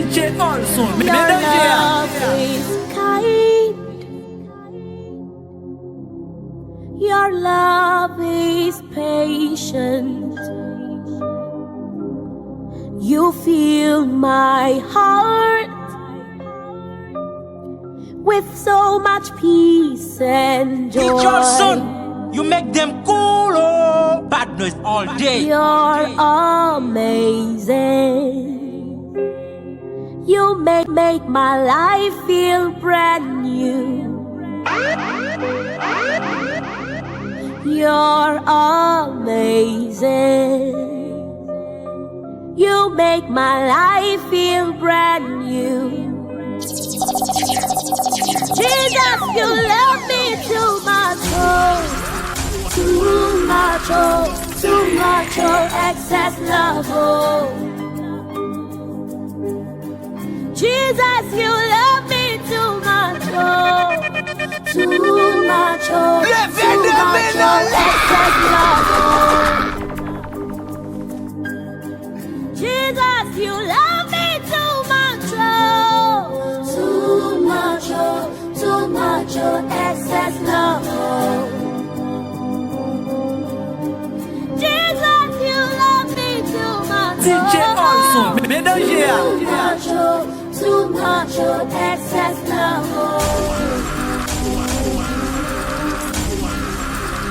DJ Olson. Your love is kind. Your love is patient. You fill my heart with so much peace and joy. DJ Olson, you make them cool, oh, bad noise all day. You're amazing. You make my life feel brand new. You're amazing. You make my life feel brand new. Jesus, you love me too much, oh, too much, oh, too much, oh, excess love, oh. Jesus, you love me too much, oh, too much, oh, too much, oh, excess love, oh. Jesus, you love me too much, oh, too much, oh, too much, oh, excess love, oh. Jesus, you love me too much, DJ Olson, ménagère. Too much, oh, excess love, oh.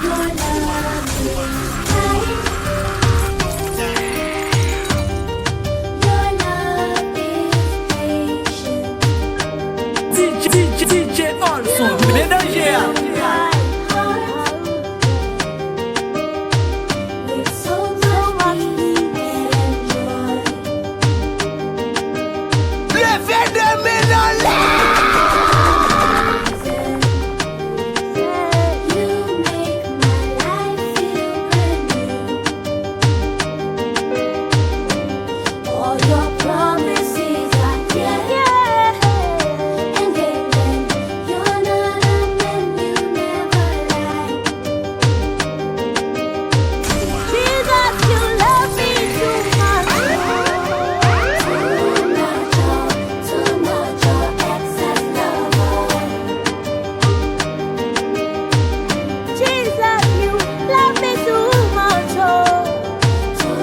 Your love is kind. Your love is patient. DJ Olson, ménagère. With so much peace and joy. Levez de main dans l'air. You make my life feel brand new. All your promises are yeah. And amen. You're not a man, you never lie. Jesus, you love me too much. Too much, oh, excess love, oh. Jesus, you love me too much, oh. Too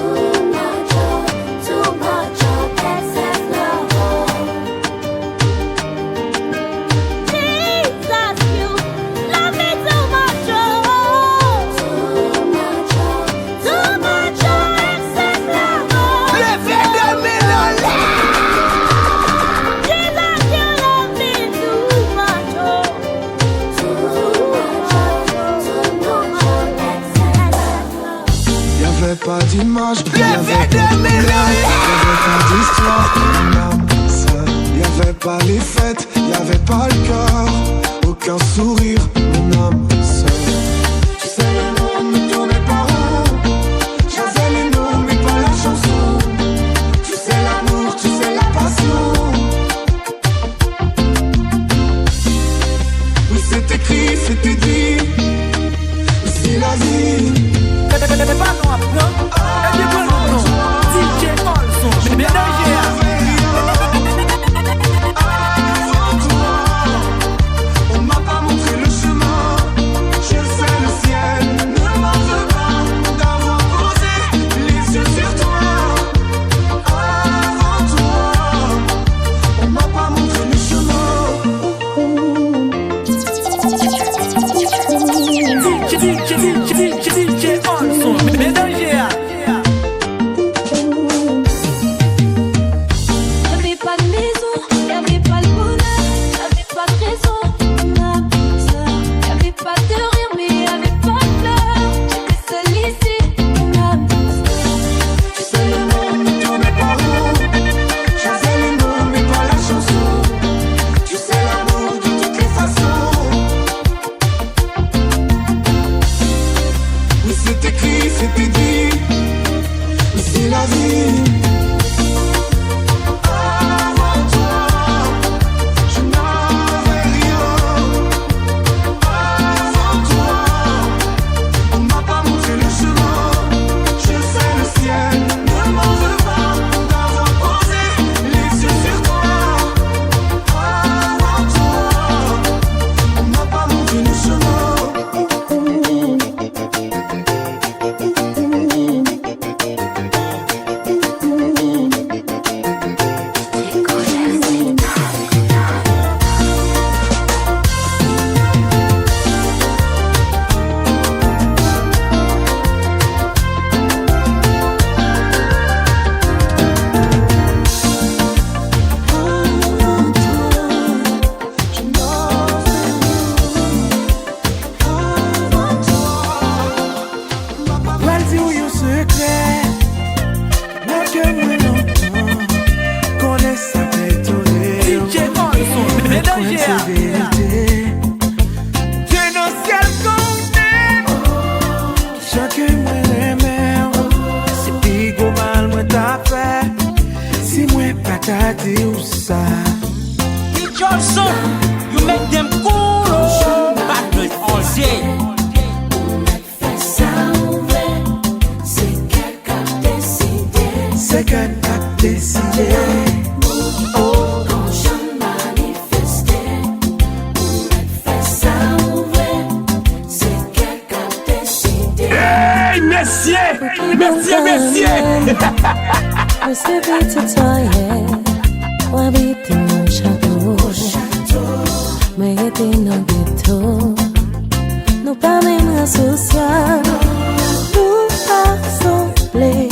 much, oh, excess love, oh. Jesus, you love me too much, oh. Too much, excess love, oh. Levez de main dans l'air. Jesus, you love me too much, oh. Too much, excess love. Y'avait pas d'image, y'avait de pas de mélange. y'avait pas d'histoire, mon âme sœur. Y'avait pas les fêtes, y'avait pas le cœur, aucun sourire, mon âme sœur. Tu sais le nom ne tournait pas rond, j'avais les noms mais pas la chanson. Tu sais l'amour, tu sais la passion. Oui c'est écrit, c'était dit, oui c'est la vie. DJ Olson, ménagère. On m'a pas montré le chemin, je sais le ciel ne m'en veut pas d'avoir posé les yeux sur toi. Avant toi, on m'a pas montré le chemin. DJ Olson, ménagère. Y'avait pas de maison, y'avait pas le bonheur, y'avait pas de raison, mon âme sœur. Y'avait pas de rire, mais y'avait pas de pleurs. J'étais seule ici, mon âme sœur. Tu sais le monde ne tournait pas rond, j'avais les mots mais pas la chanson. Tu sais l'amour de toutes les façons. Oui c'est écrit, c'était dit, oui c'est la vie. Avant toi, je n'avais rien. Avant toi, on m'a pas montré le chemin. Je sais le ciel ne m'en veut pas dit ou ça. DJ Olson, you make them cool, oh. Bad noise all day. C'est qu'elle a décidé. Oh, quand je manifestais, ça ouvrait, c'est qu'elle a décidé. Hey, messieurs, messieurs. C'est petit toyer, ou habiter mon château. Mais était dans ghetto, nous pas même associés. Nous pas semblés.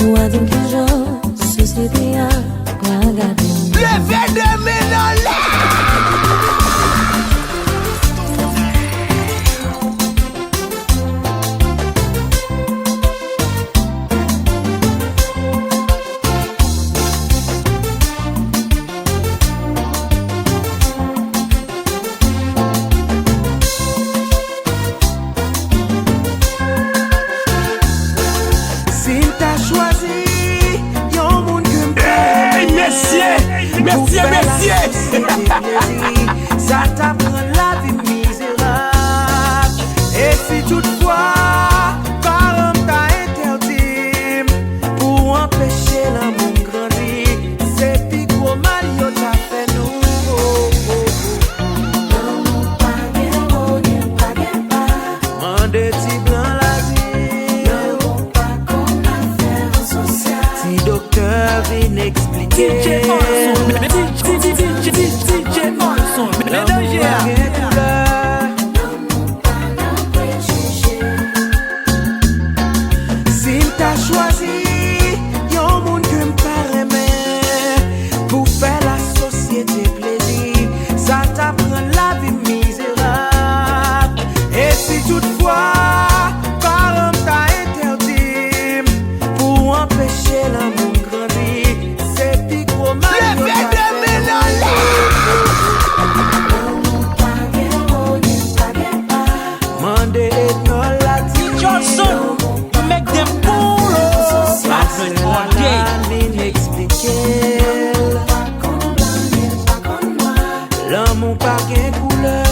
Nous a dit que j'en société a regardé. Levez de mes dans l'air. Ça t'apprend la vie misérable. Et si toutefois parents t'a interdit pour empêcher l'amour grandir, c'est puis gros mal yo t'a fait nous. Mande ti blanc la vie. Si docteur vient expliquer. DJ Olson, mélanger s'il t'a choisi, yon moun que m'pa remet pour faire la société plaisir, ça t'apprend la vie misérable. Et si toutefois parents t'a interdit pour empêcher l'amour grandir, c'est puis gros mal. Olson, you make them cool, oh. Bad noise all day. L'amour pas qu'un couleur.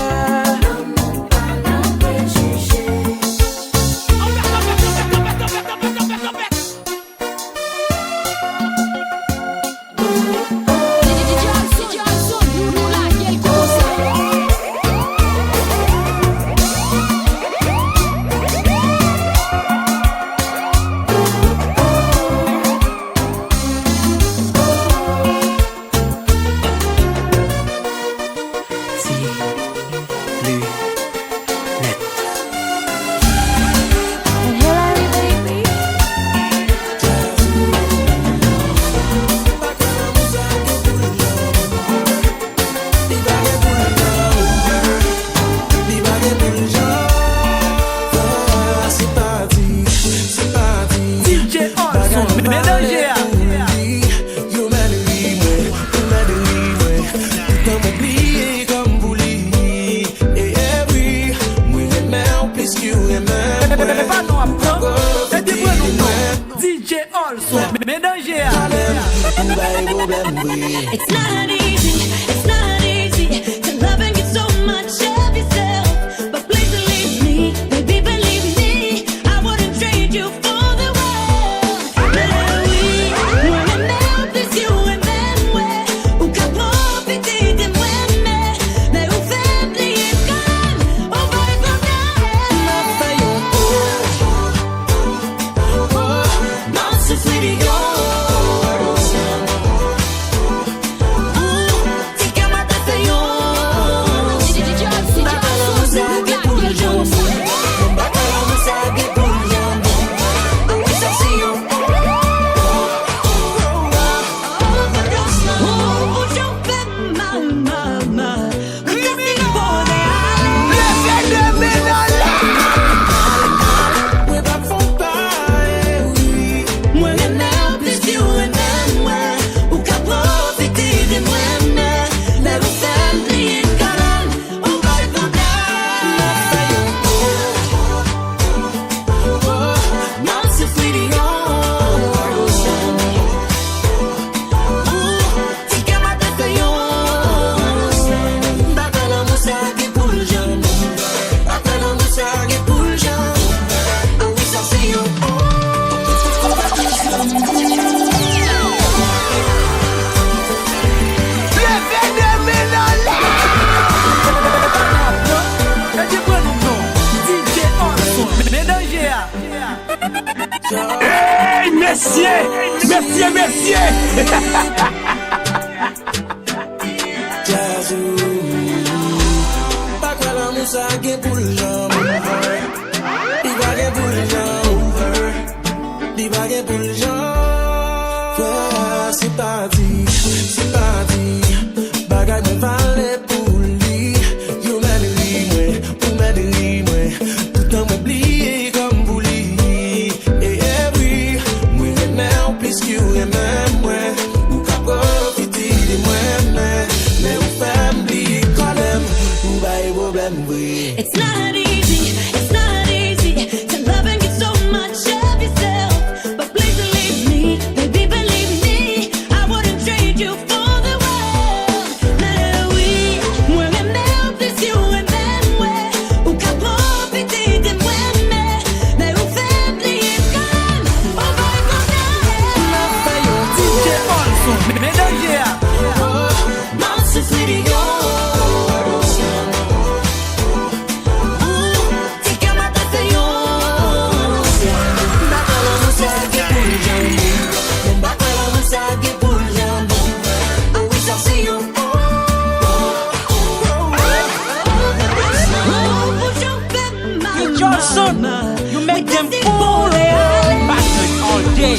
It's not easy to love and get so much of yourself. But please believe me, baby, believe me, I wouldn't trade you for the world. Mais oui, moi-même, plus you and même, ouais, ou qu'à profiter de moi-même, mais ou fait plier comme, on va y prendre. Non, c'est fluide. messieurs, messieurs. Pas quoi l'amour ça gagne pour le genre. Il va gagner pour le genre. Il va gagner pour le genre. C'est parti. Bagay me vale pour lui. You m'aide moi. Tout en m'oublier comme vous lui. Et oui, moi j'aime plus que vous aimez moi. Ou qu'à profiter de moi, mais vous faites m'oublier quand même. Ou pas de problème, oui. It's not easy to love and get so much of yourself. But please believe me, baby, believe me, I wouldn't trade you for the world. Mais oui, moi même plus you and même moi, ou qu'à profiter de moi, mais vous faites oublier quand même. On va DJ Olson, médaillé. non, c'est fini. Olson, you make them cool. Battle all day.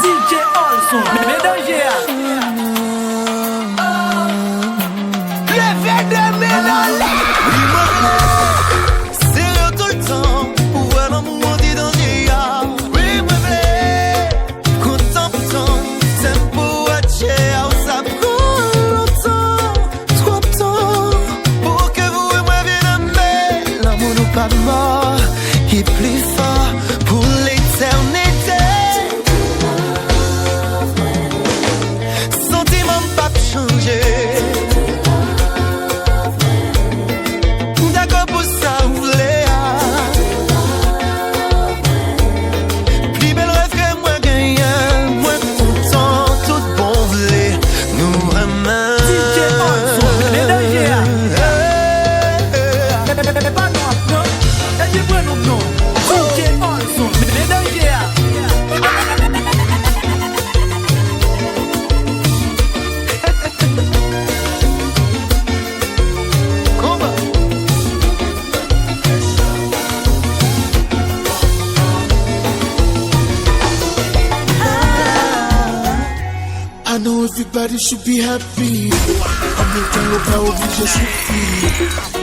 DJ Olson, médaillé. Levez de mélange. C'est tout le temps pour voir l'amour monter dans les airs. Oui, moi, content, c'est pour attirer, ça prend longtemps, trop de temps pour que vous et moi viennent aimer. L'amour n'est pas mort, il est plus fort pour l'éternité. Sentiment pas changer. D'accord pour ça, vous voulez. Plus belle rêve que moi gagne, moi content, tout bon voulez. Nous vraiment. DJ Olson, médaillé. Pas non, et du bon non. DJ Olson, médaillé. I know everybody should be happy. En même temps, l'on pas obligé de souffrir.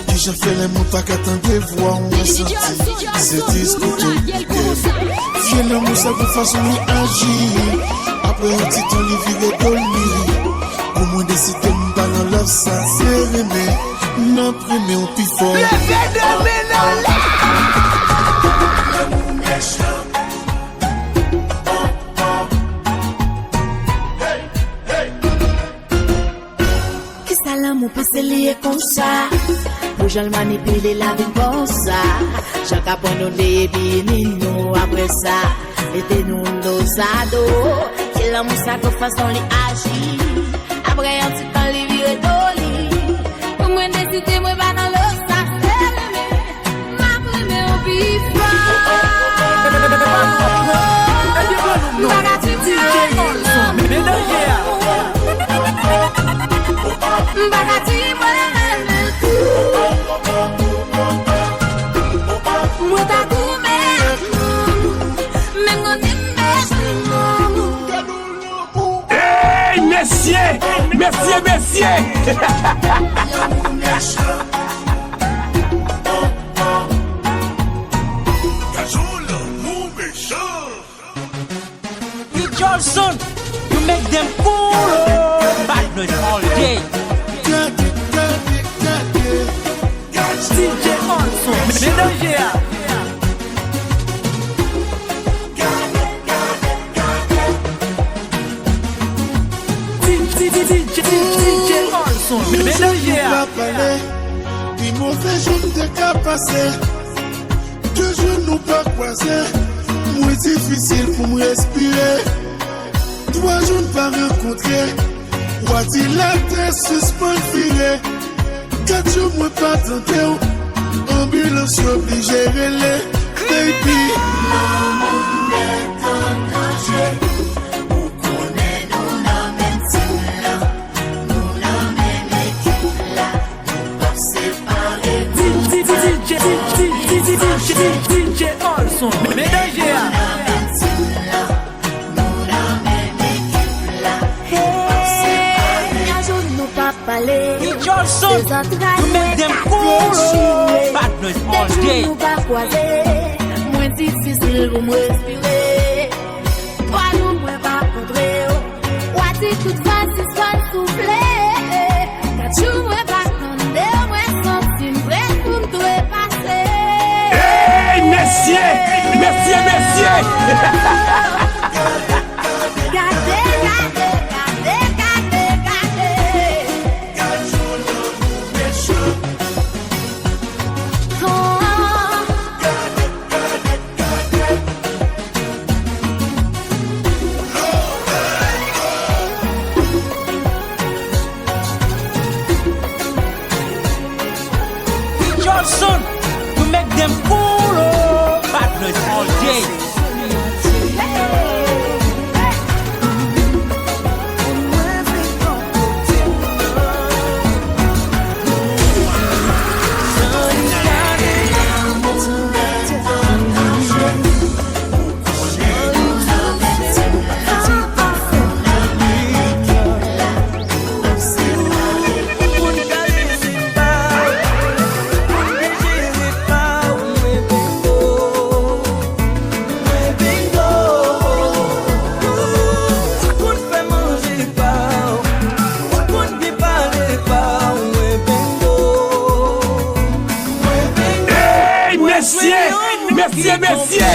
Déjà fait les mots pas qu'attendre voir, on va sentir. C'est discuté. Viens l'amour, ça vous façon d'y agir. Après un petit temps, il vire dormir. Pour moi, décider, love ça c'est aimé, n'imprimer au plus fort. Qui ça l'amour peut se lier comme ça? Pour je le manipuler la vie comme ça. Chaque après nous débini nous après ça. Et nous nos ados. C'est l'amour ça que façon li agit. Après un petit temps li vire doli. Pour moi décider moi pas dans le sac. Ma première au bifra. Bagati DJ Olson. Bagati Hey, messieurs, messieurs. You Olson, you make them cool. Bad noise all day. DJ Olson, mélanger. DJ Olson, mélanger. Puis mauvais jour de cas passé. Deux jours nous pas croisés. Moins difficile pour me respirer. 3 jours pas rencontrés. Voici la tête suspendue. 4 jours moi pas tenté. Ambulance obligée relais. Baby. L'amour est en danger. Nous connaissons nous la même team là. Nous la même équipe là. Nous pas séparés. DJ Olson, mélanger. DJ Olson, you make them cool. Bad noise all day. Moins difficile pour me respirer. Toi nous moins pas contrer. Ouati toute facile sans souffler. Quand tu moins pas condamner, moins sentir vrai pour me passer. Hey, messieurs. Olson, you make them cool. Bad noise all day. Messieurs.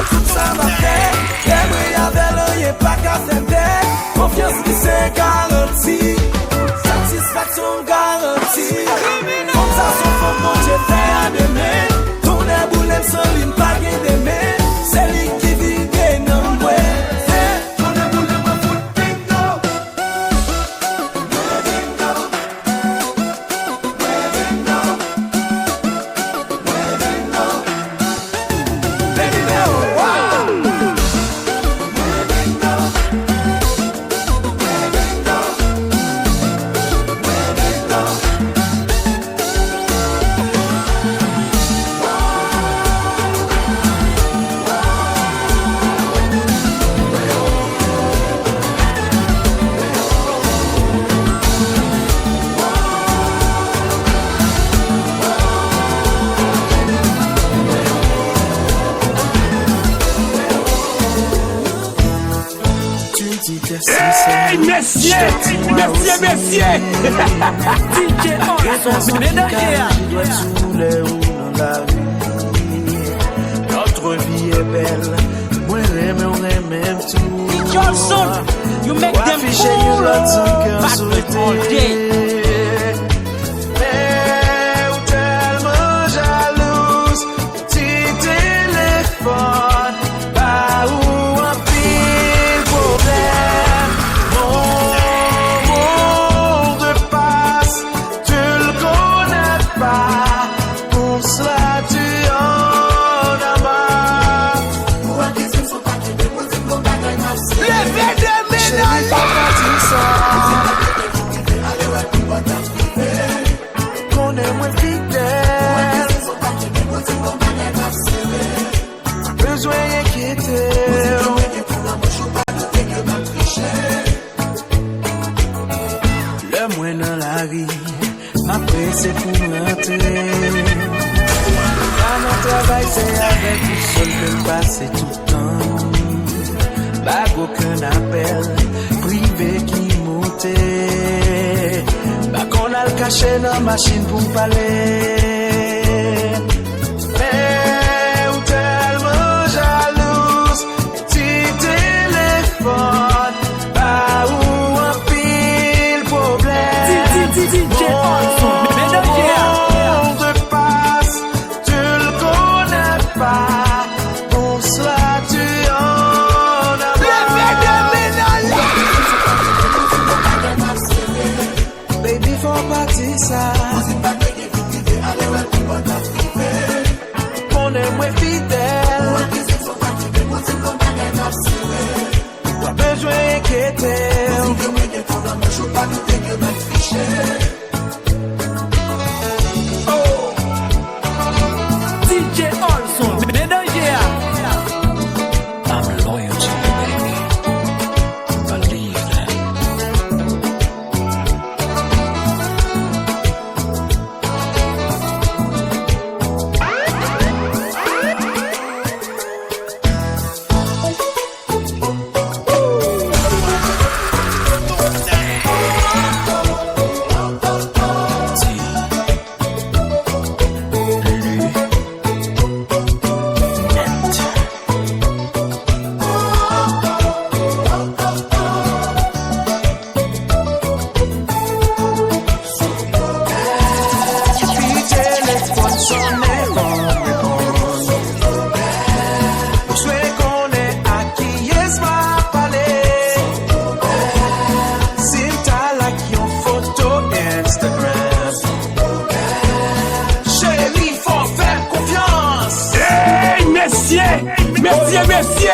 tout ça va faire. J'aimerais avec rien pas qu'à faire. Confiance qui c'est garantie. Satisfaction garantie. Comme ça, son fond, mon Dieu fait à demain. Tourner boulet sans ligne, pas gain d'aimer. C'est lui qui vit bien, non, ouais. Tourner boulet, moi, foot, bingo. Hey, messieurs! Messieurs! DJ Olson, notre vie est belle. Moi, on aime tout. DJ Olson, you make them cool. Bad boys all day. Tellement jalouse, petit téléphone, pas où un pile problème. Mon monde passe, tu le connais pas, pour cela tu en as marre. Levez de médailles, connais-moi fidèle, besoin inquiéter. Le moins dans la vie, ma presse pour rentrer. Dans mon travail, c'est avec tout seul que passer tout le temps. Bague aucun appel, privé qui montait. Bah qu'on a le cachet dans la machine pour parler. Mais ou tellement jalouse, petit téléphone, bah où un pile problème. DJ Olson, Monde passe, tu le connais pas, pour cela tu en as marre. Baby, faut partir ça. On est moins fidèle. Pas besoin d'inquiéter. DJ Olson, I'm loyal to you, baby. Believe that. Messieurs!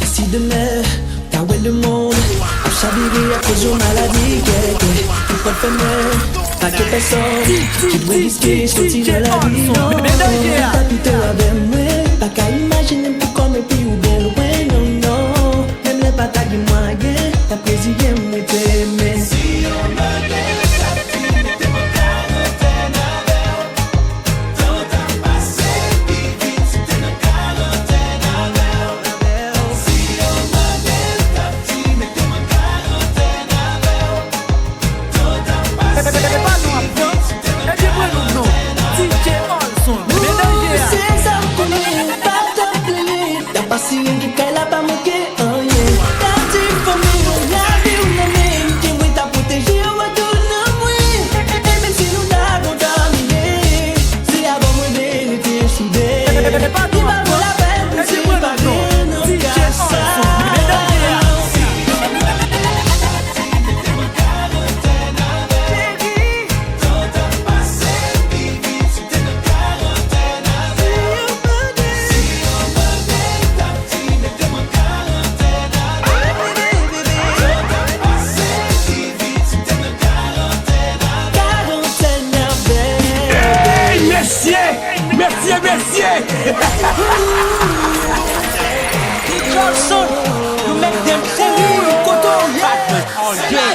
Si demain, t'as ouais le monde, on s'habillerait à cause de maladie, tu peux faire pas que personne, tu dois risquer, sortir de la vie, non, t'as tout avec moi, pas qu'à imaginer pour comme et puis ou bien loin, non, non, même les batailles du moyen, t'as plaisir, moi t'aimer. Si on me messieurs. DJ Olson, you make them sing you koto bad boys all day.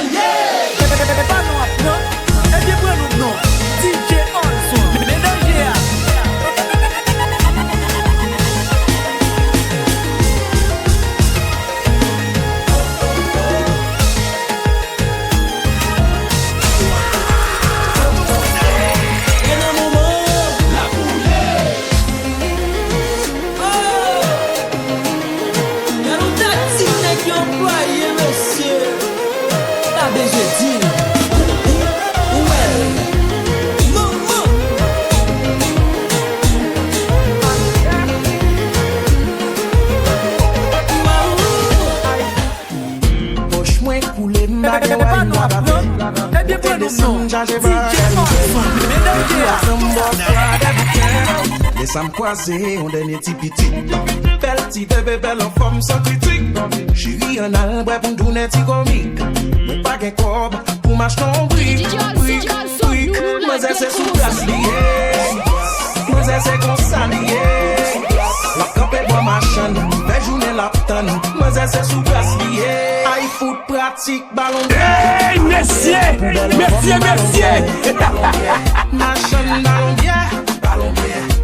DJ Olson, ménager. Laisse-moi croiser, on dernier tipiti. Belle petite bébé, belle en forme sans critique. Chérie, un albre pour nous donner un petit comique. Mais pas qu'un corps pour m'acheter un brick. Brick, moi c'est sous place liée. Moi c'est qu'on s'allié. La campée pour ma chaîne, fait journée la tonne. Moi c'est sous place liée. Aïe foot pratique, ballon de. Hey, messieurs, messieurs, messieurs. Ma chaîne, ballon bien.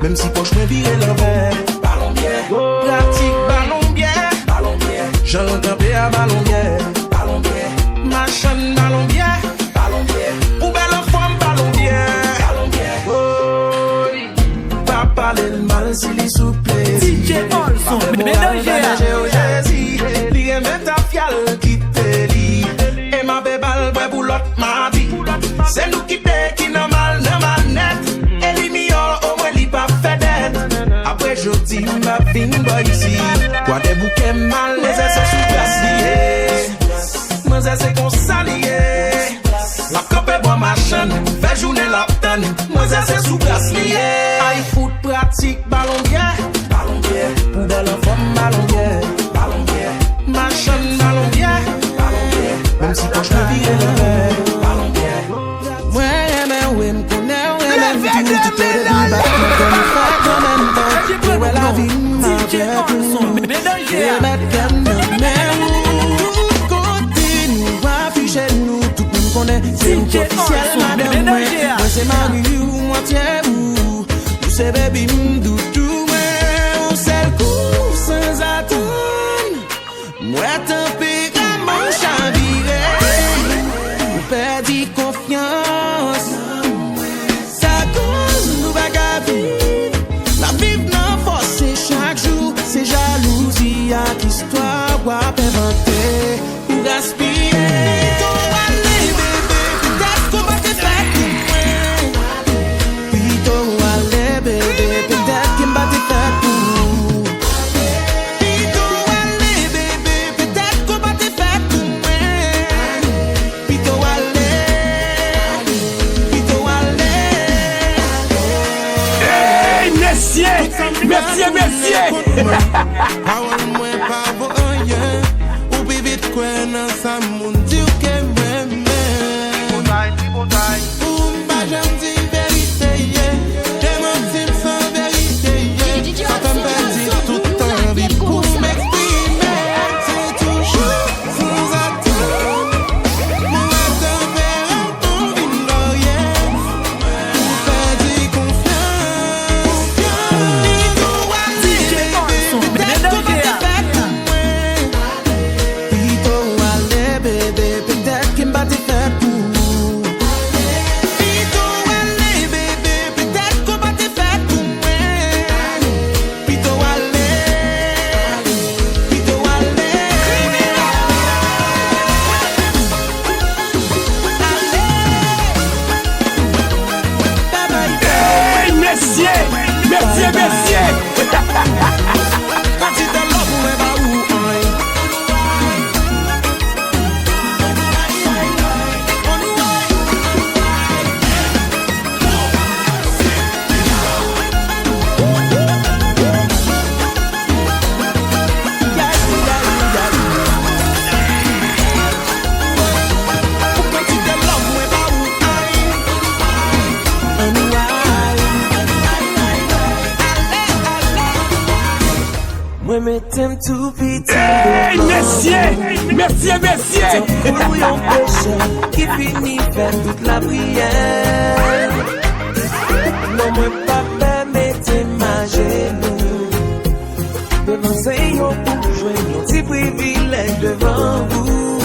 Même si poche me vire l'envers. Ballon bien. Pratique ballon bien. Ballon bien. J'en campé à ballon bien. Ballon bien. Ma chaîne ballon bien. Ballon bien. Ou belle femme ballon bien. Ballon bien. Oh, pas parler le mal s'il est souple. DJ Olson, ménager. Li aime ta fiale qui te lit. Et ma bébal vrai pour l'autre ma vie. C'est nous qui paie qui n'a mal net. Après je dis ma fin boy ici. Quoi des bouquets mal, les essais sous place liés. Moi c'est qu'on s'allié. La coupe est bois ma chaîne, fait journée la tonne. Moi c'est sous place liée. Aïe foot pratique, ballon bien. Ballon bien. Poubelle en forme, ballon bien. Ballon bien. Ma chaîne, ballon bien. Ballon bien. Même si quand je me vire le verre. Ballon bien. Ouais, mais oui, me connais, ouais, mais tout est de vie, ouais, la vie m'a fait tout. Et maintenant, côté nous, afficher nous, tout le monde connaît. C'est nous officiel, madame. Moi, c'est Marie ou moitié ou. Nous, c'est baby m'doudou. On sait le coup sans attendre. Moi, tempérament chaviré. On perdit confiance. Ça cause nous bagavilles. Chaque jour, c'est jalousie à l'histoire ou à inventer ou gaspiller. Ton allez, bébé, peut-être qu'on va te faire tout. Puis ton allez, bébé, peut-être qu'on va te faire tout. Puis ton allez, bébé, peut-être qu'on va te faire tout. Puis ton allez, puis ton allez. Hey, messieurs, messieurs, messieurs. Awal mwen pa voyen ou bi vit kwen nan sa moun di ou ke mwen ou mba jan di verite ye deman sim san verite ye sa fèm perdi tout anvi pou m'exprimer. C'est toujours sans attendre. Mwen atan ver an vin loyen ou perdi confiance. Moi m'aime tout petit. Hey, messieurs! Ton couillon péché qui finit faire toute la prière. Non, moi pas permettre ma genou. Devant ces yon pour jouer yon petit privilège devant vous.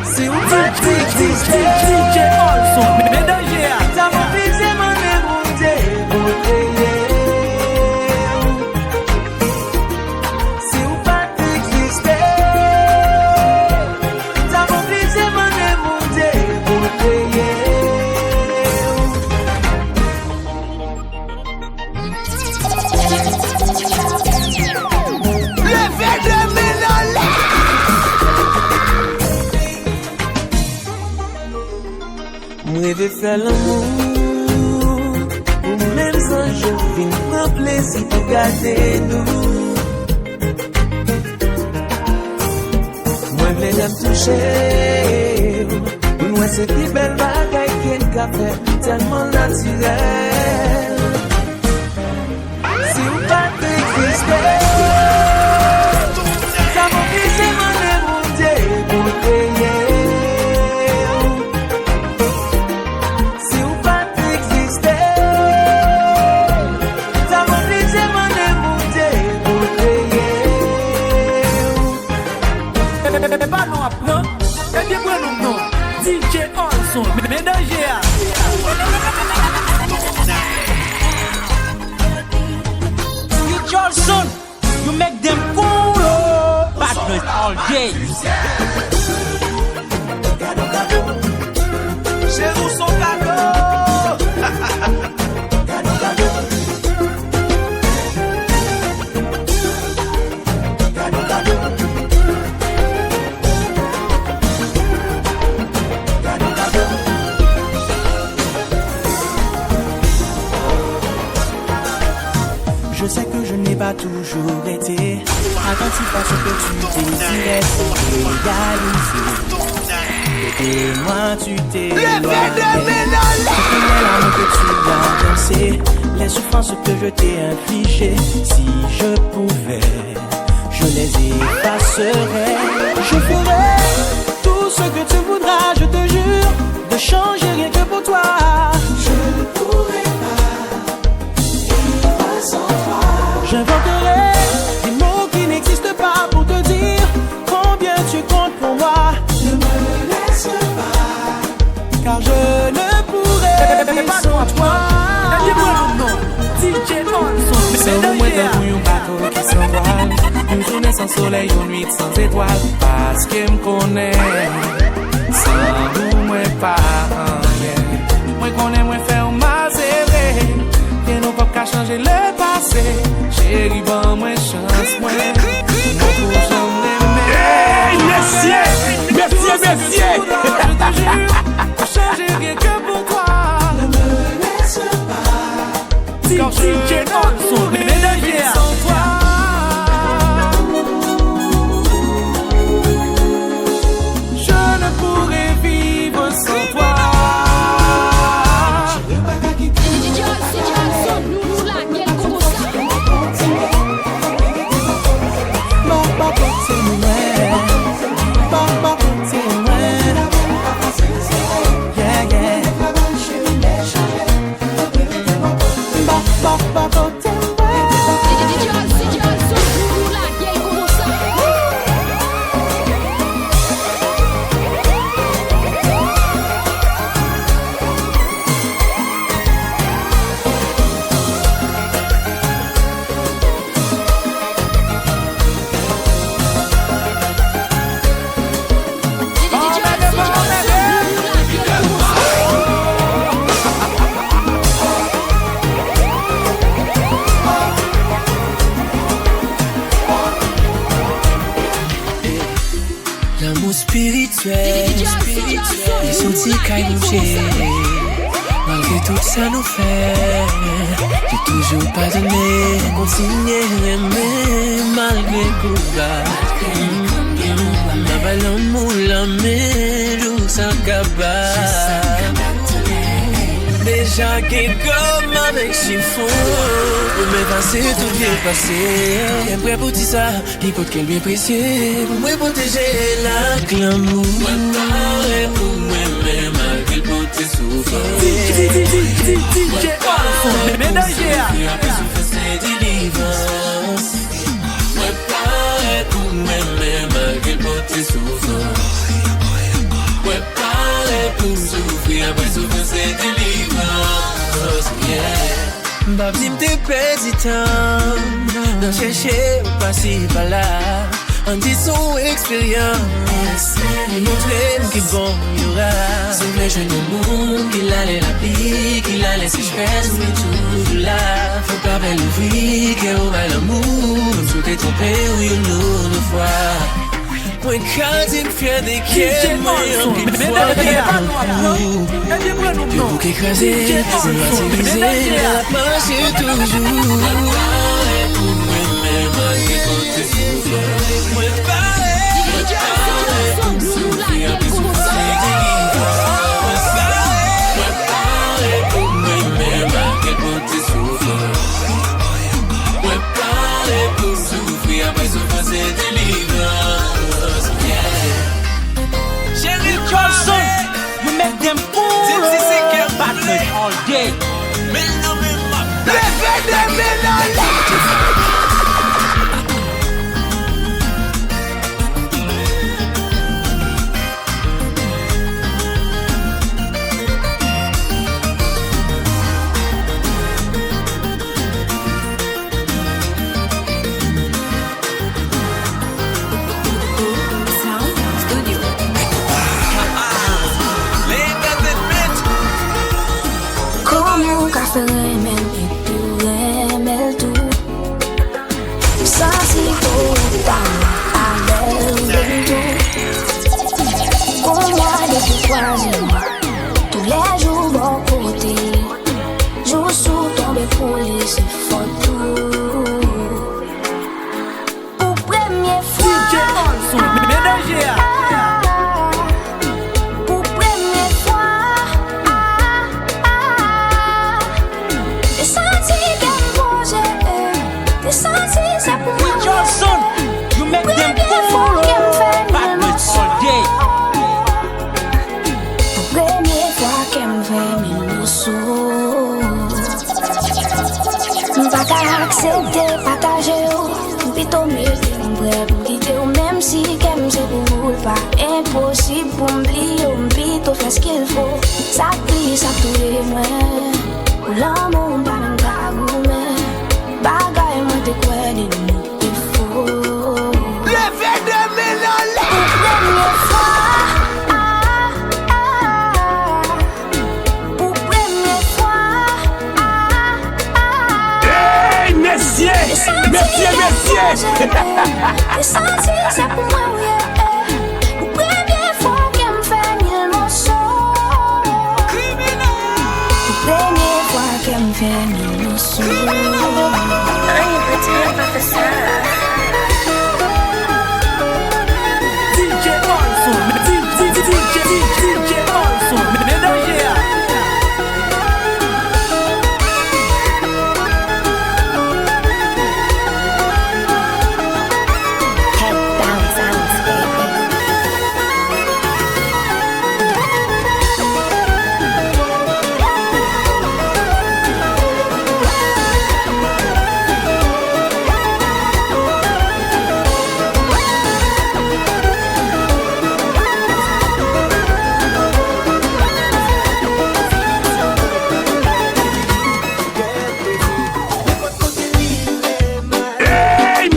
C'est où DJ Olson, médaillé. t'as mon fils et mon émoudé, si ou pas t'exister, t'as mon fils et mon émoudé, Levez de ménage! moi vais faire l'amour, ou même sans je viens prendre plaisir pour garder nous. Moi vais la toucher, pour moi c'est plus belle bagaille qu'un café, tellement naturel. Si ou pas t'exister, ça m'oblige à m'en émouder pour payer. Pas non apprend, et bien bon non. DJ Olson, médaillé. DJ Olson, you make them cool. Bad noise all day. Chez vous son cadeau. Je sais que je n'ai pas toujours été attentif à ce que tu désirais réaliser. Et moi tu t'es éloigné. Les larmes que tu as dansées, les souffrances que je t'ai infligées, si je pouvais, je les effacerais. Je ferai tout ce que tu voudras, je te jure, de changer rien que pour toi. Je ne pourrai pas sans toi. J'inventerai des mots qui n'existent pas pour te dire combien tu comptes pour moi. Ne me laisse pas, car je ne pourrai pas sans toi. DJ Olson, Sans moi dans un bateau qui s'envole, une journée sans soleil, une nuit sans étoiles, parce qu'elle me connaît. Sans nous, moi pas rien. Moi connais, moi faire ma zérée. Que nous pas qu'à changer le passé. Chérie, bon, moi chance, moi. Moi pour jamais m'aimer. Hey, messieurs! Je te jure, pour changer rien que pour toi. Ne me laisse pas. DJ Olson, médaillé. Sans toi. Je ne pourrais vivre sans toi. DJ Olson, nous la gueule comme ça. spirituel. Les sentis qu'à bouger. Malgré tout ça nous fait, j'ai toujours pardonné, continué à aimer malgré tout ça. Ma ballon moula mais d'où ça capable. Déjà qui comme avec chiffon, Pour m'effacer tout bien passé. Et prêt pour tout ça, l'hypothèque qu'elle bien précieux. Pour me protéger la glamour. Moi, parler pour moi-même, malgré pour tes souffrances. DJ Olson, ménager. Après souffrir, c'est délivrance. Moi, parler pour moi-même, malgré pour tes souffrances. Moi, parler pour souffrir, après souffrir, c'est délivrance. Yeah. Babdim te perdu temps dans chercher ou passer par là. En disant expérience, il montrer qui bon y aura. C'est vrai jeune monde qu'il allait la vie, qu'il allait sécheresse, mais tout là. Faut pas belle ouvrir, qu'elle aura l'amour. Comme tout est trompé, oui ou non, une fois. Point quand il fait des quêtes, moi en une fois que vous qu'écraser, c'est martyrisé, la marche toujours. Pour moi-même, malgré tout tes souffrances. Moi parler pour souffrir, après souffrir, c'est délivrance. Moi parler pour moi-même, malgré tout tes souffrances. Moi parler pour souffrir, après souffrir, c'est délivrance. Olson, you make them cool. Badness all day. Tous les jours, bon côté, jour sous tombé pour laisser photo. Pour première fois, DJ Olson, ménager. pour première fois, j'ai senti qu'elle bougeait, j'ai senti ça pour moi. Olson, you make them cool. Badness all day. Première fois qu'elle me fait mille morceaux. Pas qu'à accepter, partager, puis tomber, t'es prêt pour quitter, même si qu'elle c'est pour vous pas impossible pour m'oublier, m'oublier, faire ce qu'il faut. Ça prie, ça tous les mois. Pour l'amour, pas même qu'à gourmet. Bagaille, moi t'es quoi, des mots, t'es faux. Levez de mélange. Pour première fois. Merci. J'ai senti ça pour moi, oui. Pour première fois qu'elle me fait mille morceaux. Pour première fois qu'elle me fait mille morceaux. DJ Olson, DJ Olson, ménager.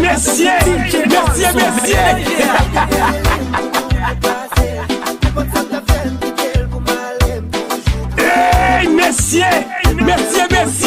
Merci. Hey, merci.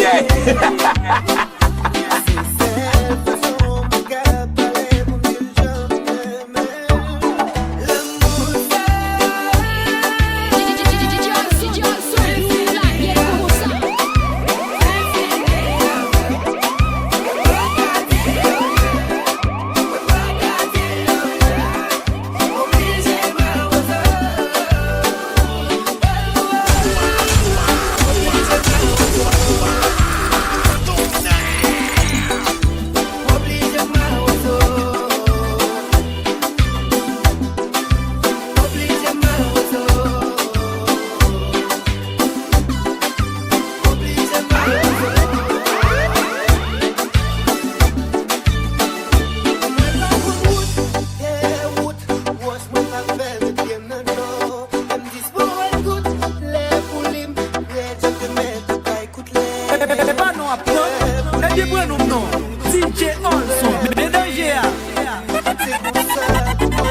DJ Olson, mais danger. DJ Olson, mais danger.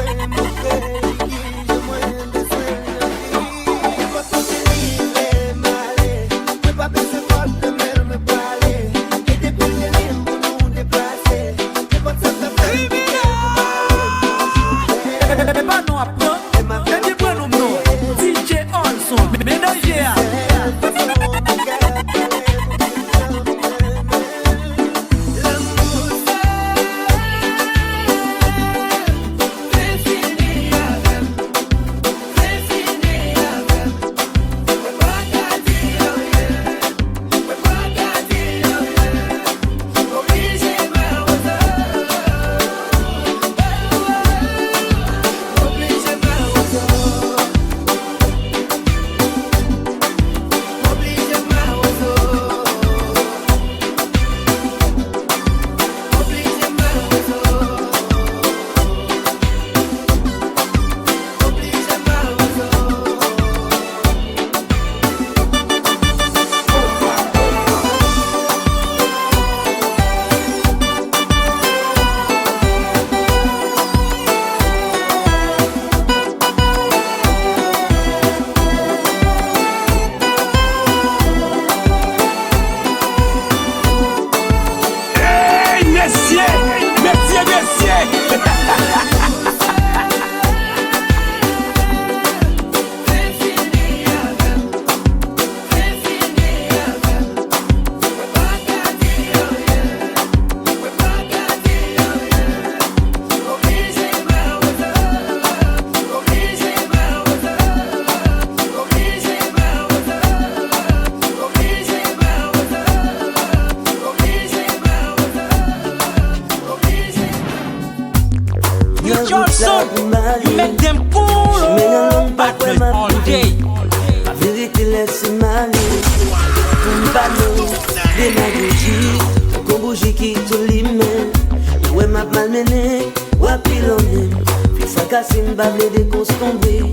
Olson, you make them cool, partners all day. La vérité laisse m'aller. Pour m'parler, démagogie, qu'on bougie qui te l'immen. Ouais, m'a malmené, ouais, pilonné. Puis ça casse une bable de constomber.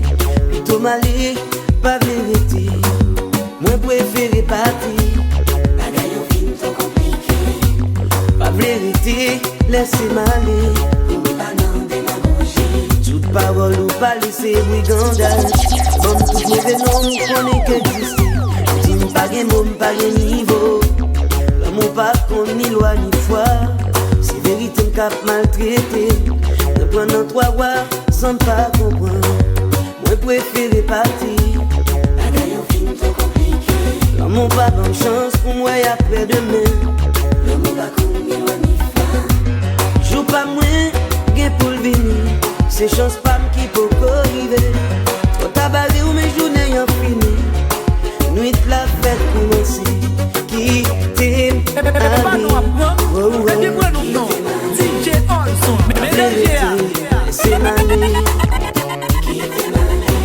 Plutôt malé, pas vérité. Moi, préféré partir. La gagne au film trop compliqué. Pas vérité, laissez m'aller. Toute parole ou pas laisser brigandage. Bon, toutes mes noms nous connaît qu'exister. Dis pas gain mot, pas gain niveau. L'amour pas qu'on ni loi ni foi. C'est vérité m'cap maltraité. Ne prenant trois rois sans pas comprendre. Moi préféré partir. La gagne au film trop compliqué. L'amour pas bonne chance pour moi et après demain. L'amour pas qu'on ni loi ni foi. Joue pas moins, gain pour le venir. C'est chance pas qui peut arriver. Trop tabaré ou mes journées y'en fini. Nuit la fête commencer. Qui t'aime DJ Olson, mais danger. C'est m'aller. Qui t'aime aller.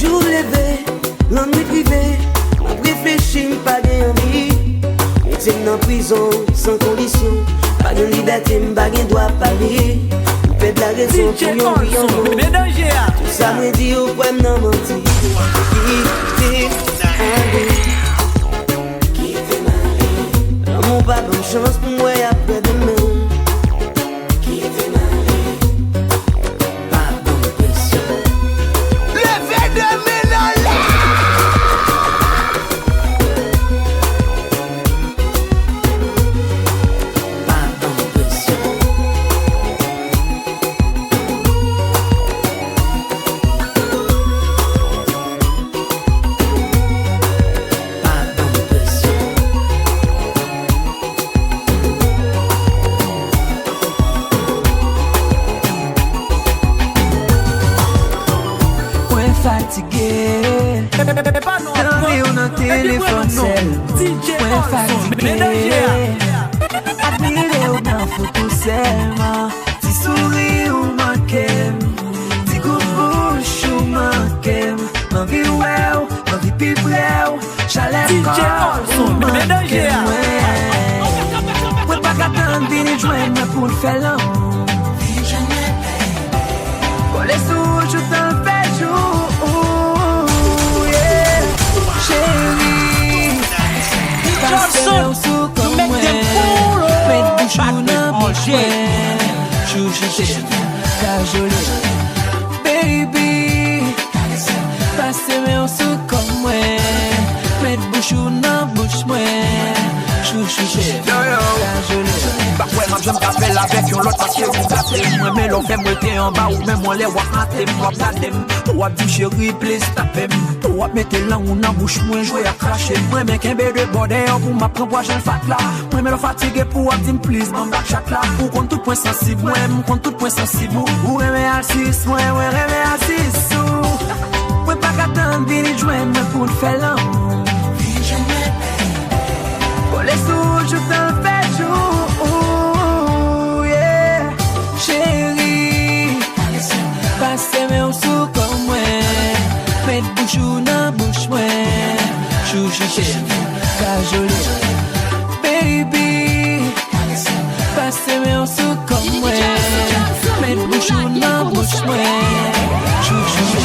Jour levé, l'ennui privé. On réfléchit, pas d'envie. On t'aime dans prison sans condition. Pas de liberté, pas de droit parler. Fais de la raison pour yon rion. Tout ça me dit au poème non menti. Qui t'est allé. Qui t'est malé. L'amour pas bonne chance pour moi après demain. Qui t'est malé. Pas bonne pression. Levez de ménage. Pas bonne pression. Fatigué, t'envie ou non téléphone sel. Ouais fatigué, admiré ou nan photo seulement. Ti souri ou manquem, ti coup bouche ou manquem. M'envie ou, m'envie pi près ou, chalet corps ou manquem. Ouais pas qu'attendre vini joindre pour le faire l'an. Pour les sous, je t'en fais jour. Olson, you make them cool, partners Chouchouté, cajolé. Baby, passe-moi en sous comme moi. Mets bouche ou non bouche moi. Chouchouté, cajolé. Bah ouais, moi j'aime pas faire avec yon l'autre parce que vous gâtez. Moi mais l'on fait monter en bas ou même on les voit mater. Moi bladem, ou du chéri please tapem. Ou mettre langue ou nan bouche moi jouer à cracher. Moi mais qu'un bébé bordel pour ma prendre poids j'en fat là. Moi mais le fatigué pour dire please m'en back chat là. Ou compte tout point sensible, moi compte tout point sensible. Ou remet assis, moi remet assis. Moi pas qu'attendre venir joindre pour te faire l'an. Pour les sous je t'en fais jour, yeah. Chérie, passe-moi en sous comme moi. Mets bouche ou non bouche moi. Chouchouté, cajolé. Baby, passe-moi en sous comme moi. Mets bouche ou non bouche moi. Chouchouté,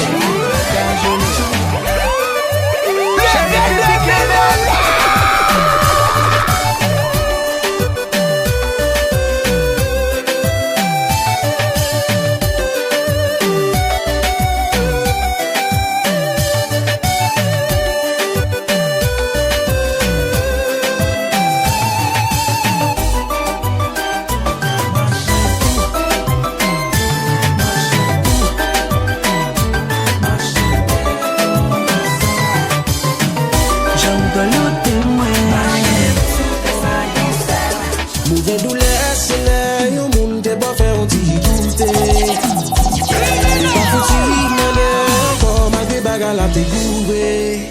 cajolé. Mouve douleur, c'est là, yon moun te bo fè on ti goûté. Pas foutu, m'en encore malgré bagarre la te gouré.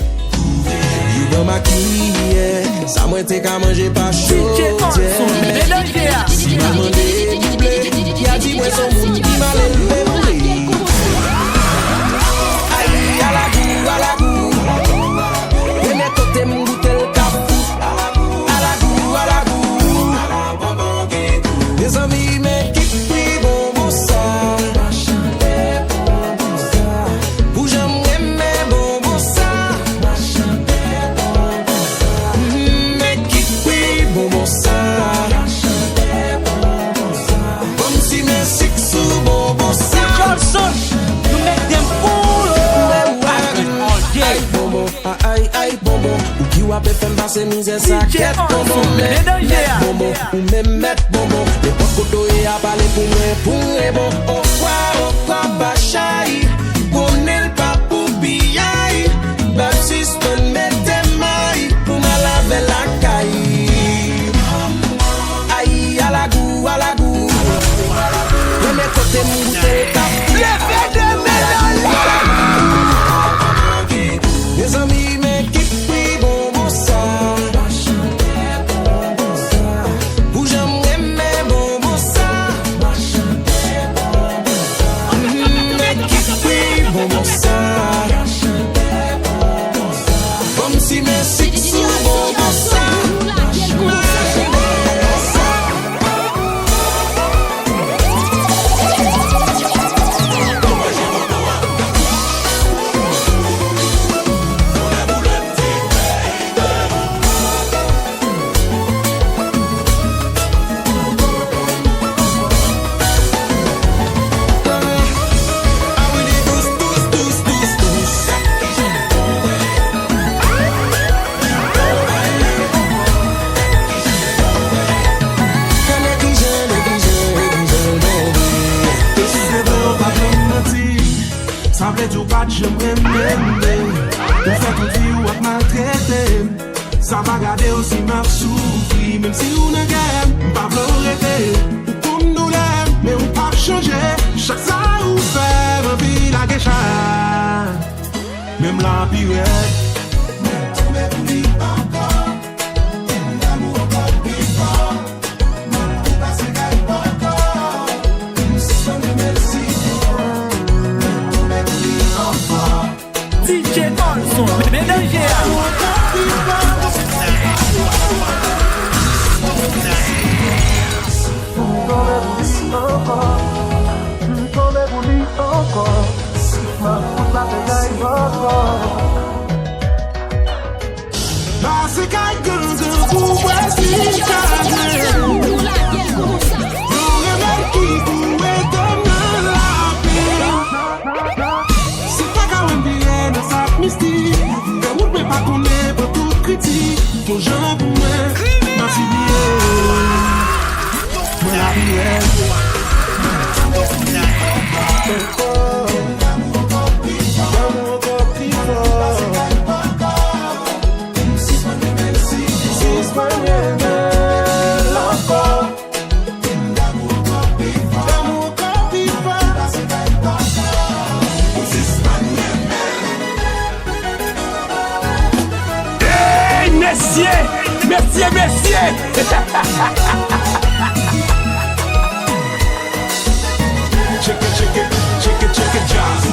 You dans ma cuillère, ça moi te ka manger pas chaud. Si m'a demandé doublé, y'a dit moi son moun qui m'a levé mon lit. Aïe, à la goût, et mes côtés mon goûter le capou. Les amis m'équipent pris bon ça. Pour jamais aimer bon ça. M'équipent pris bon ça. Comme si mes six sous bon ça. Olson, you make them cool. Aïe bonbon, aïe bonbon. Ou qui ou a fait passer misère ça quête bonbon. Bonbon, ou même mettre bonbon. Les potes koto et a parlé pour moi bon. Au quoi bachai. Connaît pas pour biaï. Baptiste mette maille. Pour ma laver la caille. Aïe à la goût. Premier côté mon goûter tapou. Les amis m'équipent pris bon ça. Pour jamais aimer bon ça. M'équipent pris bon ça. Comme si mes six sous bon ça. Ça veut dire pas que j'aimerais m'aimer. On fait tout vie ou à maltraiter. Ça m'a gardé aussi m'a souffri. Même si on ne gagne, pas pleurer. Ou comme nous l'aime, mais on pas changer. Chaque ça ou fait, ma vie la guécha. Même la pire. Mais tout m'est voulu encore. L'amour encore plus fort. Ma vie passe gagne encore. Nous sommes merci. DJ Olson, ménagère. Check it, jazz.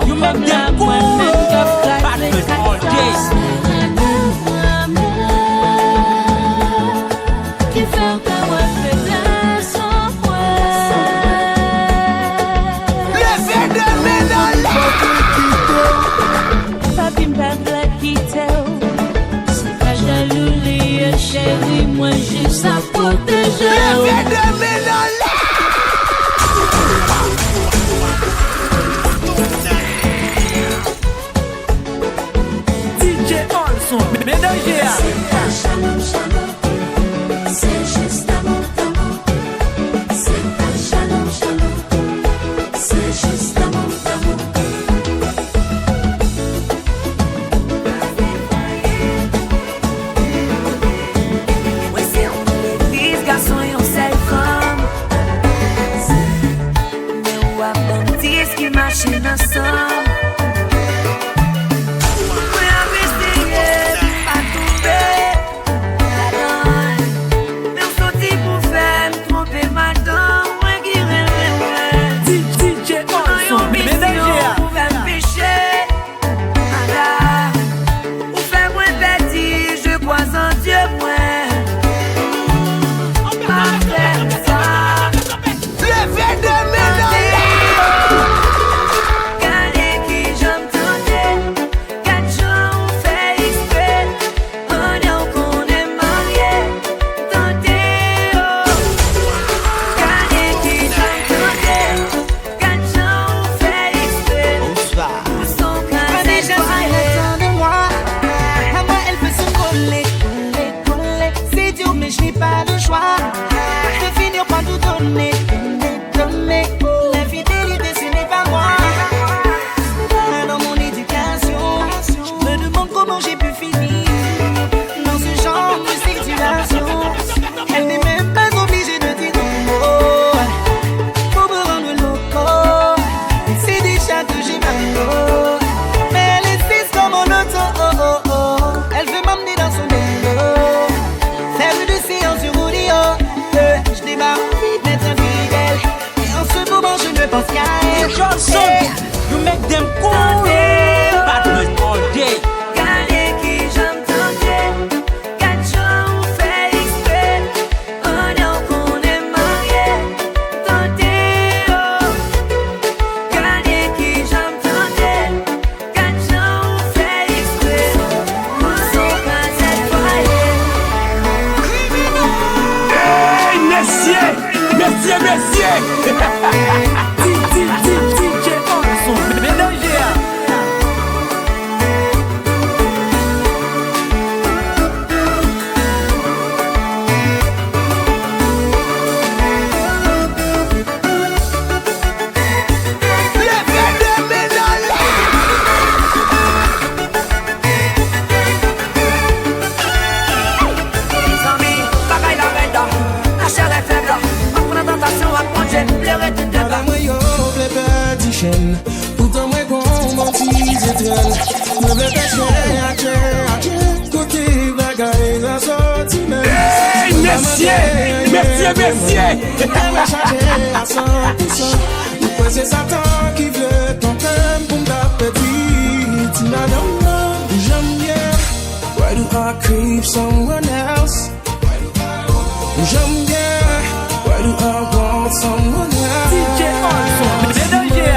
You make them cool. Bad boys all day. Chérie, moi juste à protéger. DJ Olson, ménager. Shalom, shalom, c'est juste amour, amour. C'est pas shalom, shalom, c'est juste amour, amour. comment j'ai pu finir dans ce genre de situation. Elle n'est même pas obligée de dire non pour me rendre loco. Elle sait déjà que j'ai mal l'eau, mais elle insiste comme mon auto. Elle veut m'emmener dans son vélo, faire une séance sur rodeo. Je n'ai pas envie d'être infidèle, et en ce moment je ne pense qu'à elle. Olson, you make them cool. Bad noise all day. Gagner qui j'aime tenter, quatre ou fait exprès. Un an qu'on est marié, tenter oh. Gagner qui j'aime tenter, quatre ou fait exprès. Pour son pas cette foyer. Hey, messieurs, messieurs, messieurs. DJ Olson, mélanger. Pourtant moi qu'on m'antise éternel me veut cacher à côté bagaille la sortie même. Hey, messieurs, messieurs, messieurs. Elle a changé à 100%. Pourquoi c'est Satan qui veut ton thème pour ta petite madame? J'aime bien. Why do I crave someone else? J'aime bien. Why do I want someone else? DJ Olson, mélanger.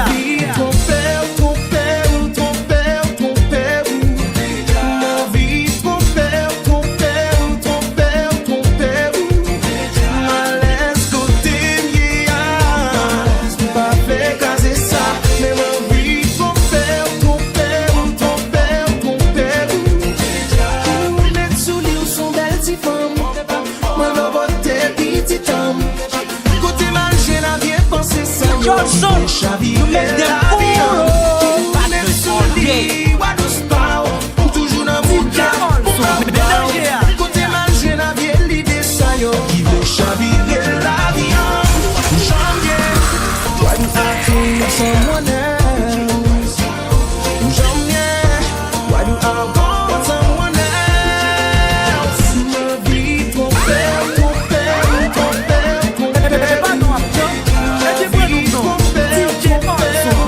Olson, you make them cool. Bad noise all day. Toujours dans mon cœur, côté mal, j'ai la vieille l'idée, ça yo, qui veut chavirer l'avion. J'aime bien. Why do I crave someone else? J'aime bien. Why do I want someone else? Ma vie trop belle, trop belle, trop belle, trop belle. Ma vie trop belle, trop belle, trop belle.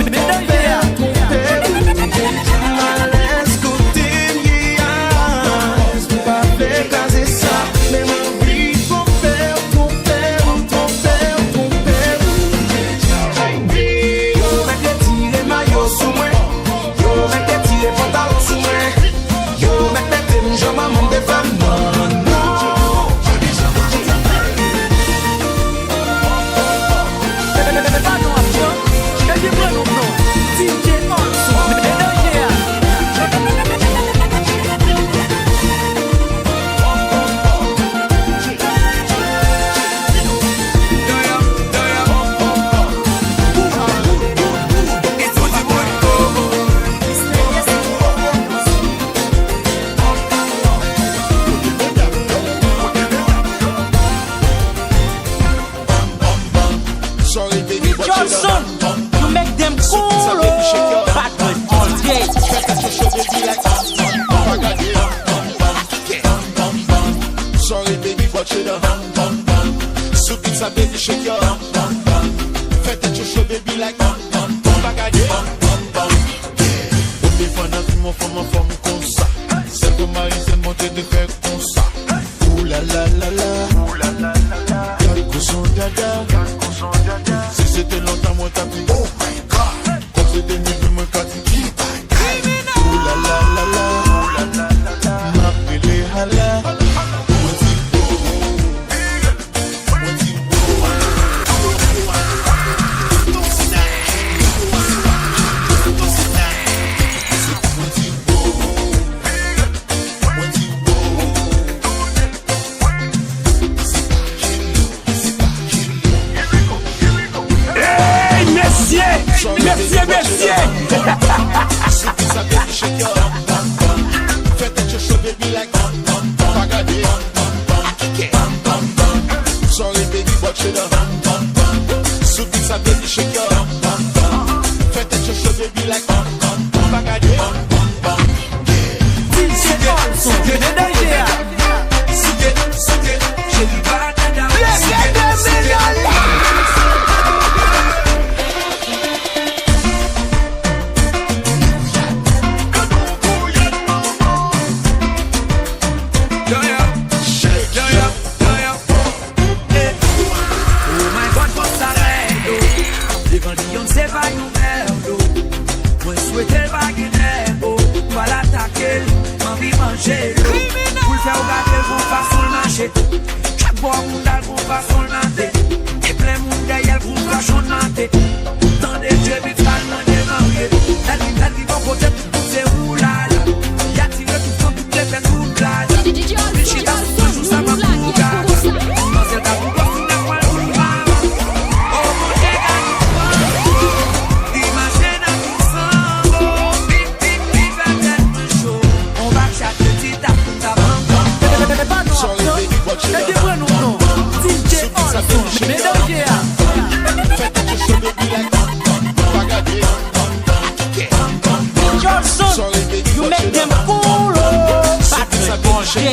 day.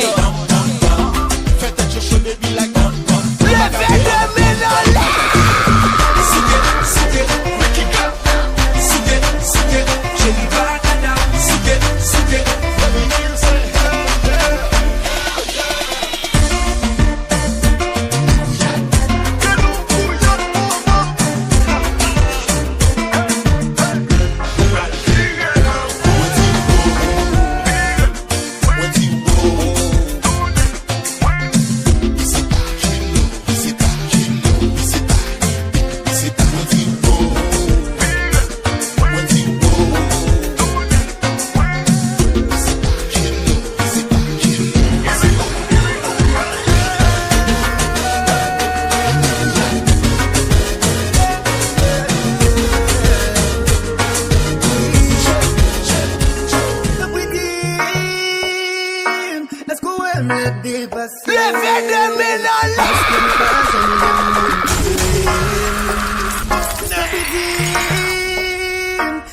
Faites un chercher baby like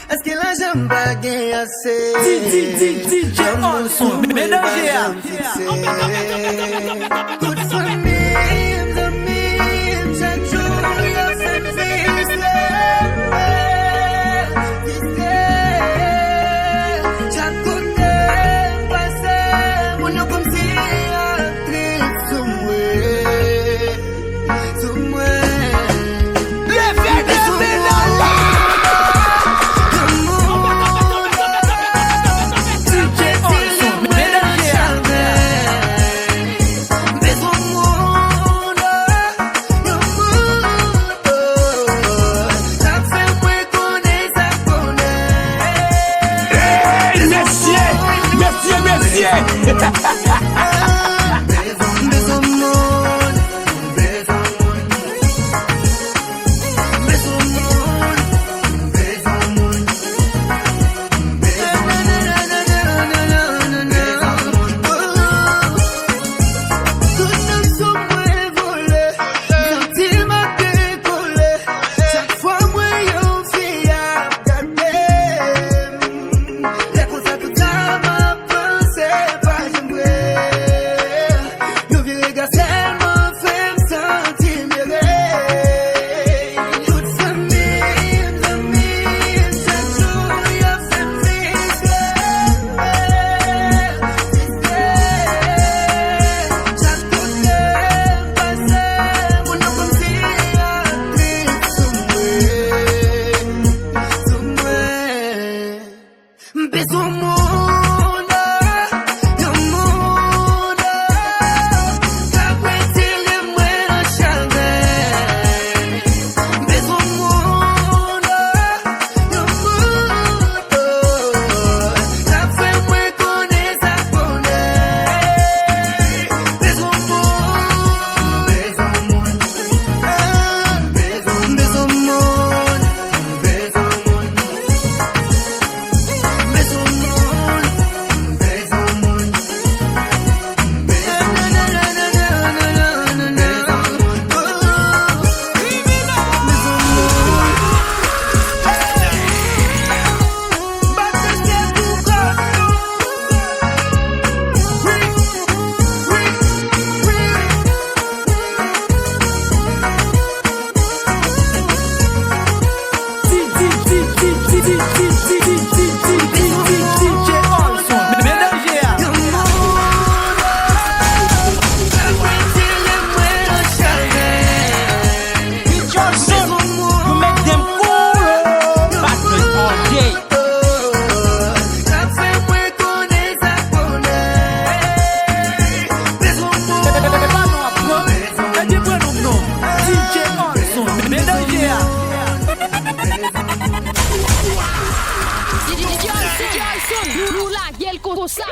Est-ce que la jambe a gagné assez? DJ Olson, mélanger. Good for me, chaque jour, y'a cette fille, chaque côté, passé, mon nom comme si actrice, sous moi. Nous la gueule comme ça.